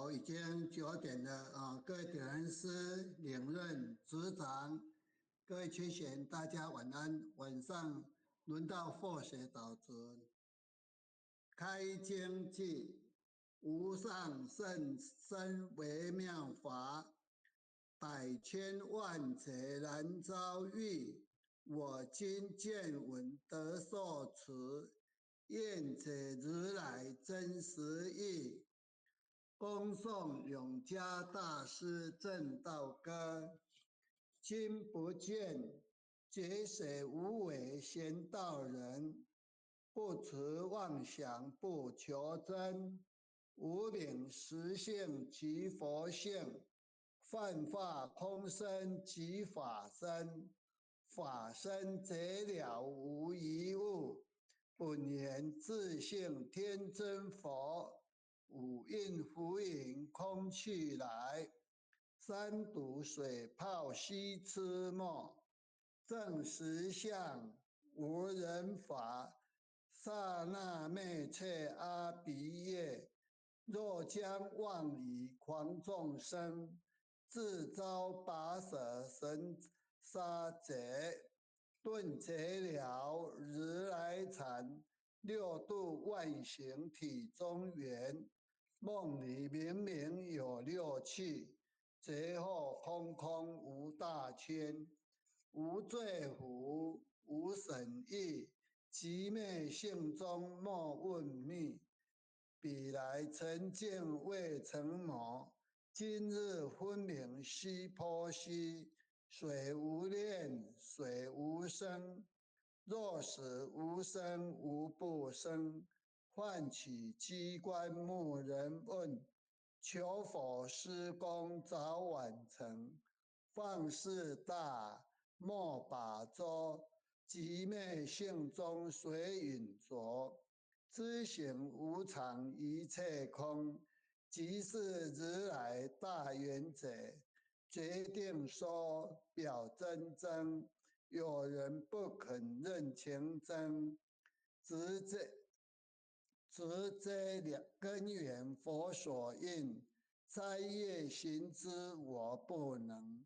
午已经9点了啊，各位点人师、领任、组长，各位群贤，大家晚安。晚上轮到佛学导师开经记，无上甚深微妙法，百千万劫难遭遇。我今见闻得受持，愿解如来真实义。恭送永嘉大师正道歌，今不见觉水无为贤道人，不持妄想不求真，无名实性即佛性，幻化空身即法身，法身则了无一物，本源自性天真佛。五蕴浮影空去来，三毒水泡悉吃没。正实相无人法，刹那灭却阿鼻业。若将妄语诳众生，自遭拔舌神杀劫。顿觉了如来禅，六度万行体中圆。梦里明明有六趣，劫后空空无大千。无罪福，无审议，寂灭性中莫问密。彼来曾见未曾谋，今日分明须剖析。水无念，水无声，若使无声无不生。唤起机关木人问，求否施工早晚成。放事大，莫把捉，寂灭性中随云着。知行无常一切空，即是如来大圆者。决定说表真真，有人不肯认情真，直这两根源佛所应，斋业行之我不能，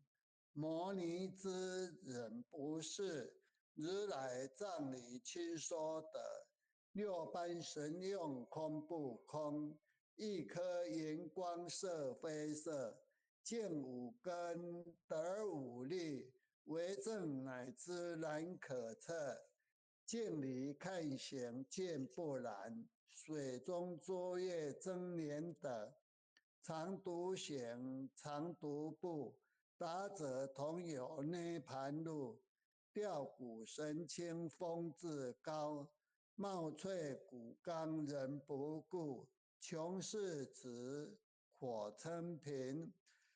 摩尼之人不是，如来藏里亲说的。六般神用空不空，一颗圆光色非色，见五根得五力，为证乃知难可测。镜里看形见不然，水中作业真廉德。常独行，常独步，达者同有涅盘路。吊骨神清风自高，冒翠骨刚人不顾。穷是指火称贫，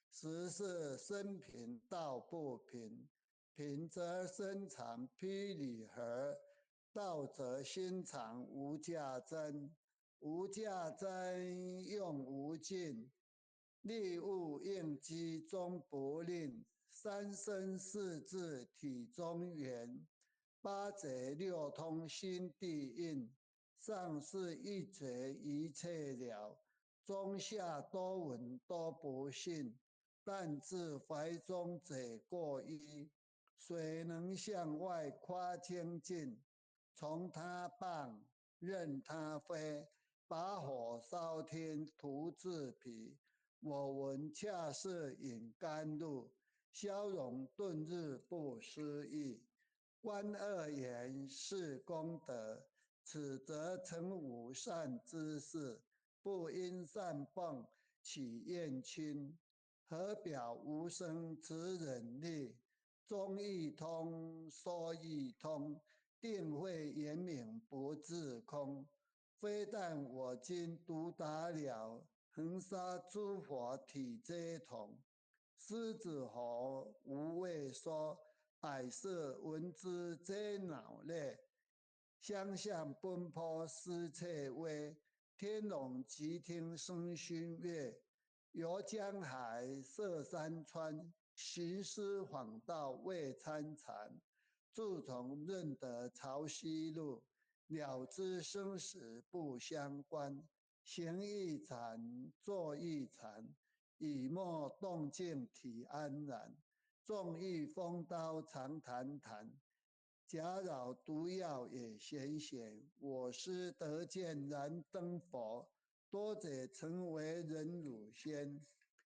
实是生贫道不贫。贫则身长披履合，道则心常无价珍。无价珍用无尽，利物应机终不吝。三身四智体中圆，八节六通心地应。上是一觉一切了，中下多闻多不信。但自怀中者过一，谁能向外夸清净？从他棒，任他飞，把火烧天，徒自疲。我闻恰是饮甘露，消融顿日不思议。观二言是功德，此则成无善之事。不因善报起厌亲，何表无生持忍力？中亦通，说亦通，定会圆明不自空。非但我今独达了，恒沙诸佛体皆同。狮子吼无畏说，百色闻之皆恼类。相向奔波思切微，天龙齐听声熏乐。游江海，涉山川，行尸访道未参禅。蛀虫认得潮汐路，了知生死不相关。行亦禅，坐亦禅，以莫动静体安然。纵欲风刀常谈谈，假扰毒药也闲闲。我师得见燃灯佛，多者成为人汝仙。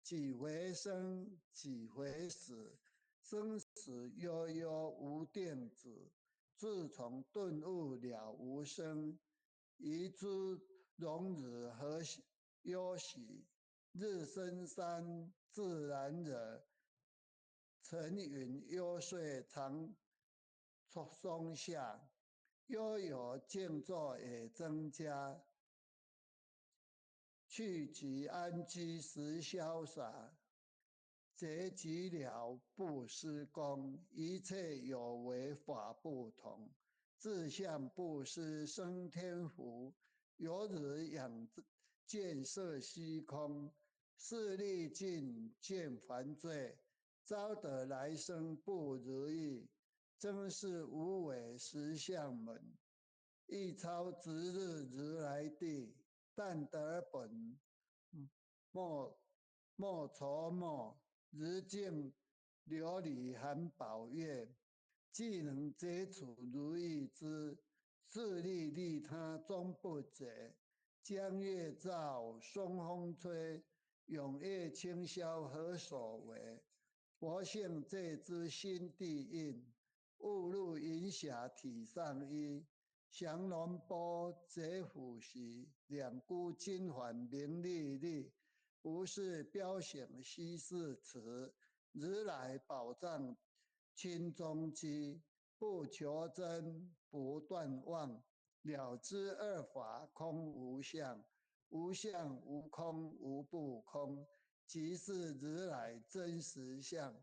几回生，几回死，生死悠悠无定止。自从顿悟了无生，一知荣辱何忧喜？日升山自然惹，层云幽邃常松下。悠有静坐也增加，去即安居时潇洒。结局了不施功，一切有为法不同。自相不施生天福，有日养见色虚空。势力尽见凡罪，招得来生不如意。真是无为实相门，一超值日如来地。但得本莫愁莫，如镜琉璃含宝月。既能接处如意之，自利利他终不解。江月照，松风吹，永夜清宵何所为？佛性借之心地印，误入云霞体上衣。降龙波，折虎须，两股金环明历历。不是标显虚是词，如来宝藏清中机。不求真，不断妄，了知二法空无相。无相无空无不空，即是如来真实相。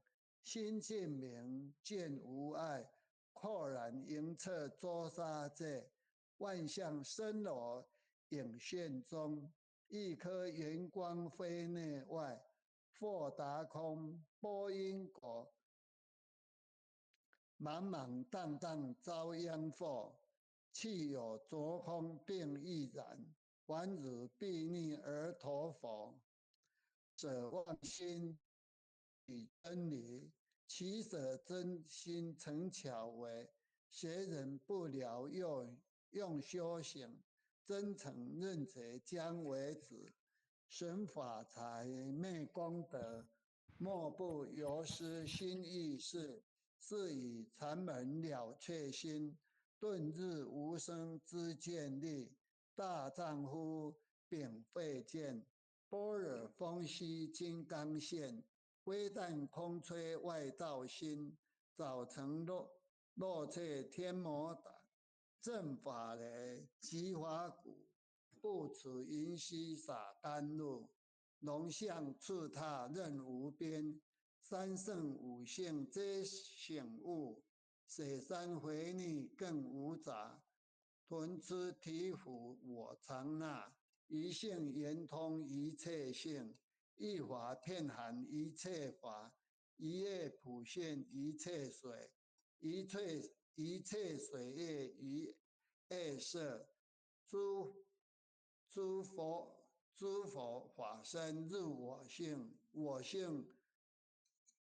心净明，见无碍，豁然迎彻周沙界。万象生我影现中，一颗圆光非内外。豁达空，波因果，茫茫荡荡遭殃祸。气有浊空并亦然，凡汝必逆而陀佛。者妄心与真理，其舍真心成巧为。邪人不了用修行，真诚认贼将为止。神法财昧功德，莫不由失心意事。是以禅门了却心，顿日无声之见力。大丈夫秉慧见，般若风息金刚现。非但空吹外道心，早成落却天魔胆。正法雷，即法鼓，不持云溪洒甘露。龙象触踏任无边，三圣五性皆醒悟。雪山回逆更无杂，屯吃提斧我常纳。一性圆通一切性，一法遍含一切法。一叶普现一切水，一切水液一叶色。诸佛法身入我性，我性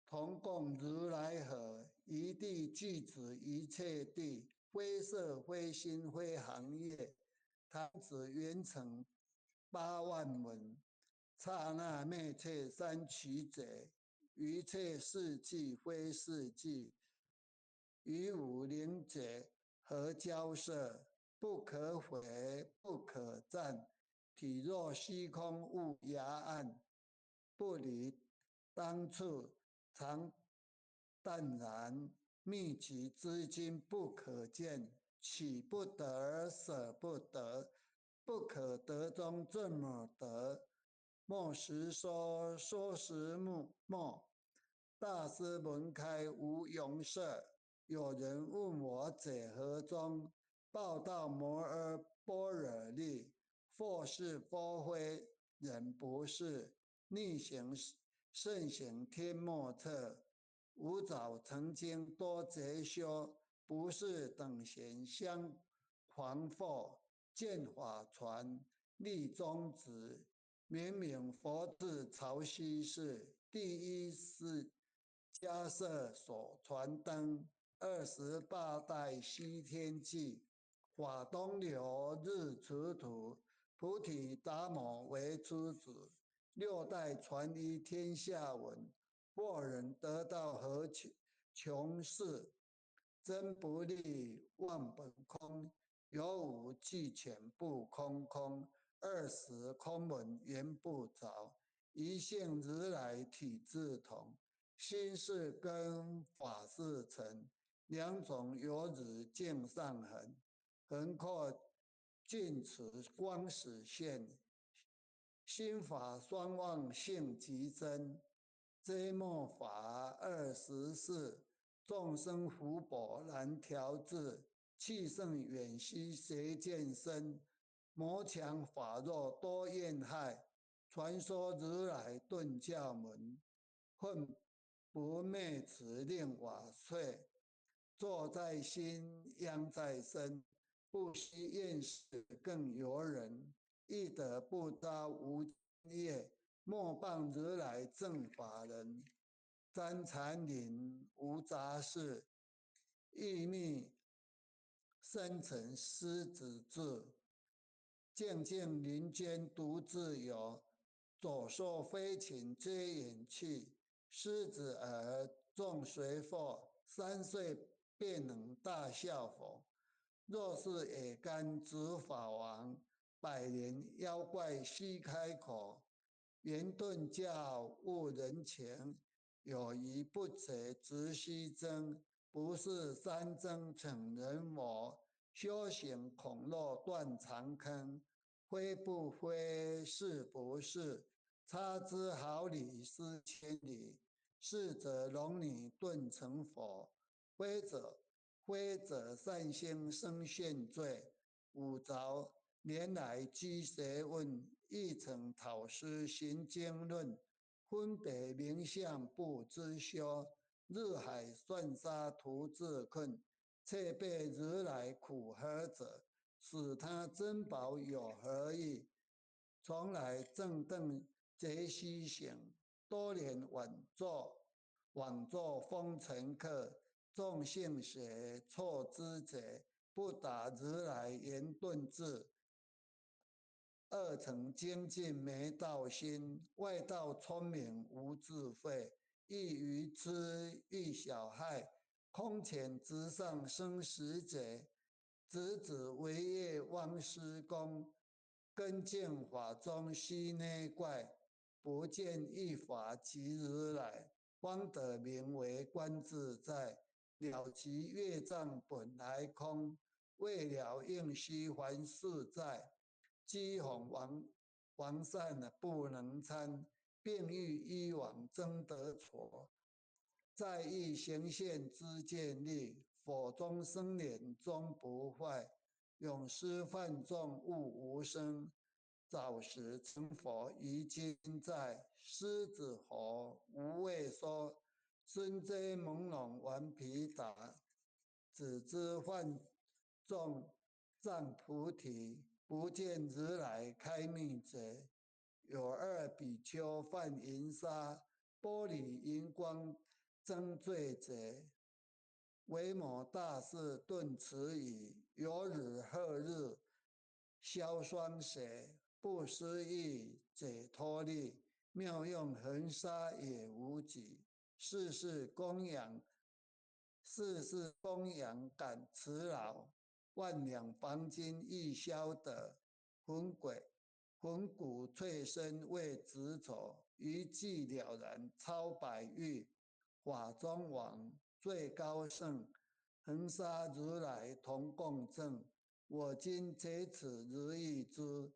同共如来河。一地具指一切地，非色非心非行业。弹指圆成8万文，刹那灭却三曲者。一切事迹非事迹，于无灵者何交涉？不可毁，不可占。体若虚空无涯岸，不离当处常淡然。秘籍之经不可见，取不得而舍不得。不可得中这么得，莫实说，说实莫。大师门开无容色。有人问我者何中？报道摩诃般若力，或是或非，人不是。逆行圣行天莫测。吾早曾经多劫修，不是等闲相狂惑。见法传，立宗旨，明明佛智潮汐事。第一是迦叶所传灯，28代西天记，法东流日持土，菩提达摩为诸子。6代传于天下闻，或人得道何穷事？真不立忘本空，有无俱全不空空。20空门言不着，一性如来体自同。心是根，法是尘，两种有日镜上痕。横阔尽此光始现，心法双旺性极真。遮末法24，众生福薄难调制。气盛远兮邪见深，魔强法弱多怨害。传说如来顿教门，恨不灭此令瓦瘁。坐在心，殃在身，不惜厌世更尤人。易得不遭无业，莫谤如来正法人。沾禅林无杂事，欲觅深沉狮子志。静静林间独自游，左手飞禽皆远去。狮子儿众随祸，3岁便能大笑佛。若是野干执法王，百年妖怪须开口。圆顿教悟人前，有疑不解直须争。不是三争逞人魔，修行恐落断肠坑。非不非，是不是？差之毫厘，失千里。是则龙女顿成佛，非者善心生现罪。五朝年来居学问，一曾讨师行经论。分别名相不知修，日海算沙徒自困。却被如来苦何者？使他珍宝有何益？从来正等皆须醒，多年枉做风尘客。众性邪错知贼，不达如来言顿智。二层精进没道心，外道聪明无智慧。亦愚痴亦小害，空前直上生死劫。直指为业汪施公，根见法中须内怪。不见一法即如来，方得名为观自在。了其业障本来空，未了应须还世债。讥讽王善不能参，并欲依往争得挫。在意行宪之见力，火中生莲终不坏。永失犯众悟无生，早时成佛于今在。狮子吼无畏说，孙遮朦胧顽皮打。只知犯众障菩提，不见如来开密诀。有2比丘犯淫杀，玻璃银光争罪贼。维摩大士顿慈语，有日后日消霜邪。不思议解脱力，妙用恒沙也无几。世事供养感慈劳，万两黄金亦消得。魂骨粹身为执着，一计了然超百域。法中王最高圣，恒沙如来同共振。我今解此如意之，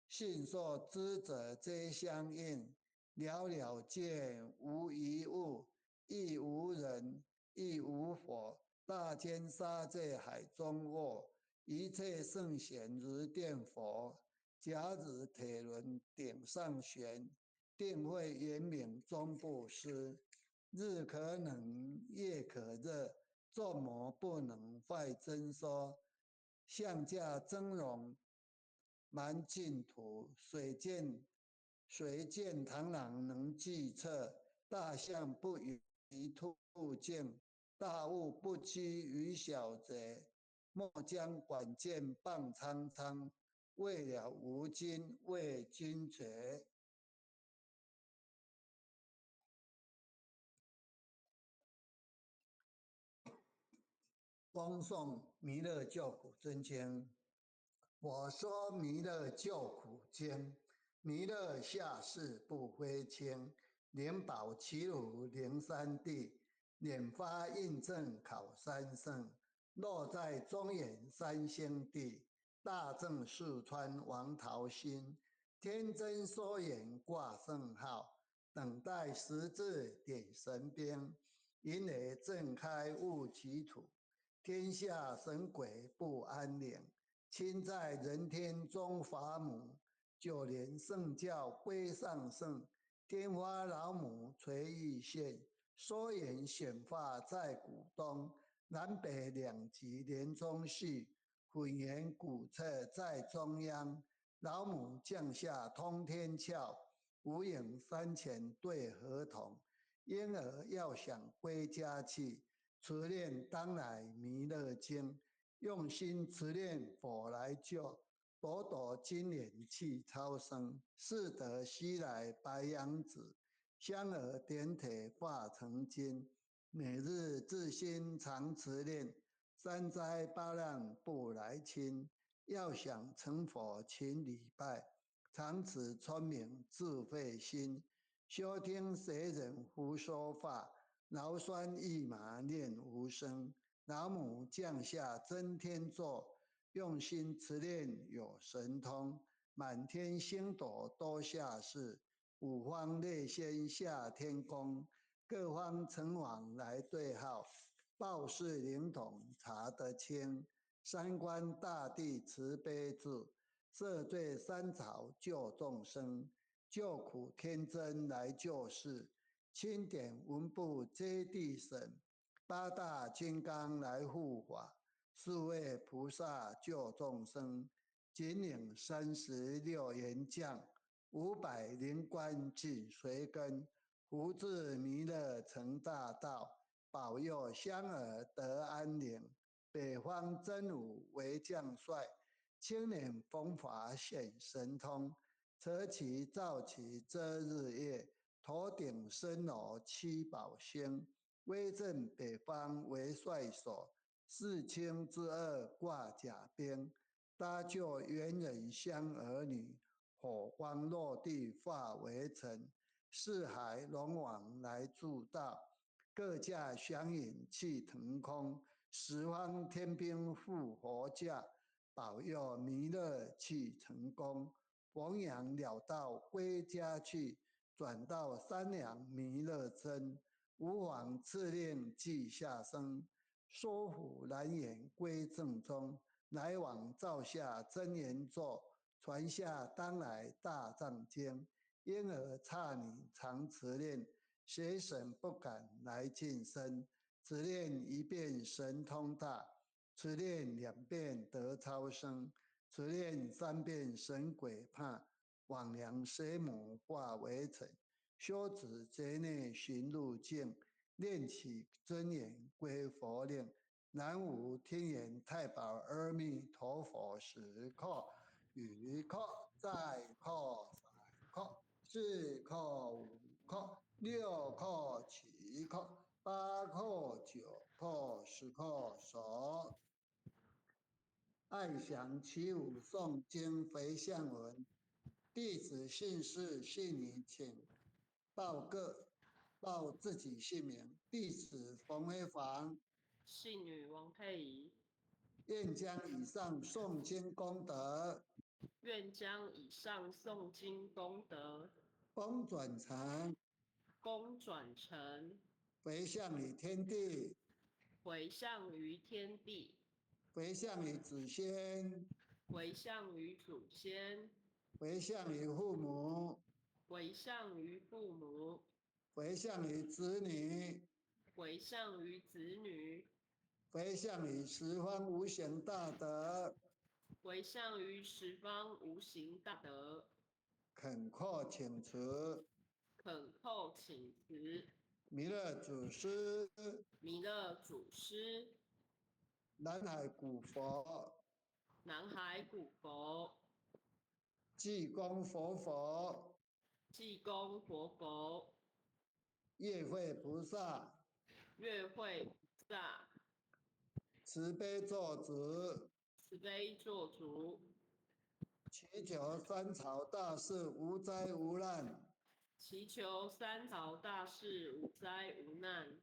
信受知者皆相应。了了见，无一物，亦无人，亦无佛。大千沙界海中卧，一切圣贤如电佛。甲子铁轮顶上悬，定慧圆明终不失。日可冷，夜可热，众魔不能坏真说。相驾峥嵘满净土，水见螳螂能计策，大象不与兔竞，大物不屈于小贼。莫将管见谤苍苍，为了吾今为君贼。恭送弥勒救苦真经。我说弥勒救苦经，弥勒下世不非轻，灵宝齐鲁灵山地，拈发印证考三圣，落在中原三星地，大正四川王桃心，天真缩眼挂圣号，等待时至点神兵，引雷震开雾齐土，天下神鬼不安宁。亲在人天中法母，就连圣教归上圣，天花老母垂玉线，缩眼显化在古东，南北两极连中续，混元古册在中央，老母降下通天窍，无影山前对河童，婴儿要想归家去，持念当来弥勒经。用心持念佛来救，朵朵金莲去超生。适得西来白羊子，香儿点铁化成金。每日自心常持念，三灾八难不来侵。要想成佛勤礼拜，常持村民自费心。休听谁人胡说话，劳酸一马念无声。老母降下真天座，用心持念有神通，满天星斗多下世，五方列仙下天宫，各方城隍来对号，报事灵统查得清，三官大帝慈悲智，赦罪三草救众生，救苦天真来救世，钦点文部接地神。八大金刚来护法，四位菩萨救众生，紧领36员将，500灵官紧随跟，福至弥勒成大道，保佑香儿得安宁。北方真武为将帅，青脸风华显神通，扯旗造旗遮日月，头顶身罗七宝星。威震北方为帅首，世卿之二挂甲兵，搭救猿人香儿女，火光落地化为尘，四海龙王来助道，各驾祥云去腾空，十方天兵护佛驾，保佑弥勒去成功，弘扬了道归家去，转到三娘弥勒真。吾往敕令记下生，说服难言归正宗。来往照下真言座，传下当来大藏经。因而差你常持念，邪神不敢来近身。只念一遍神通大，只念2遍得超生，只念3遍神鬼怕。往娘水母化为尘。修止劫内寻路径，念起真言归佛令。南无天眼太保阿弥陀佛时刻，语刻再刻三刻四刻五刻六刻七刻八刻九刻10刻手。爱想起舞诵经回向文，弟子姓氏姓名请报自己姓名。弟子冯辉煌，信女王佩仪，愿将以上诵经功德愿将以上诵经功德公转成，公转成，回向于天地，回向于天地，回向于子先，回向于祖先，回向于父母，回向于父母，回向于子女，回向于子女，回向于十方无形大德，回向于十方无形大德，恳阔请辞，恳叩请辞，弥勒祖师，弥勒祖师，南海古佛，南海古佛，济公活佛，济公活佛，月会菩萨，月会菩萨，慈悲作主，慈悲做主，祈求三朝大事无灾无难，祈求三朝大事无灾无难，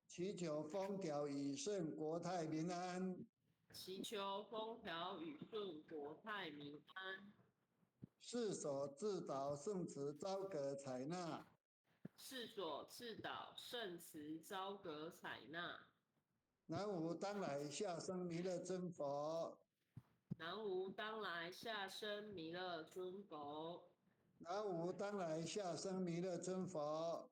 祈求风调雨顺，国泰民安。祈求风调雨顺，国泰民安。世所自导圣旨昭阁采纳。世所赐导圣慈昭阁采纳。南无当来下生弥勒尊佛。南无当来下生弥勒尊佛。南无当来下生弥勒尊佛。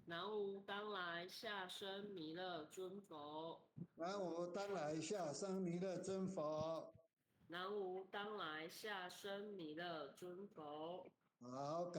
南无当来下生弥勒尊佛。南无当来下生弥勒尊佛。南无当来下生弥勒尊佛。好，感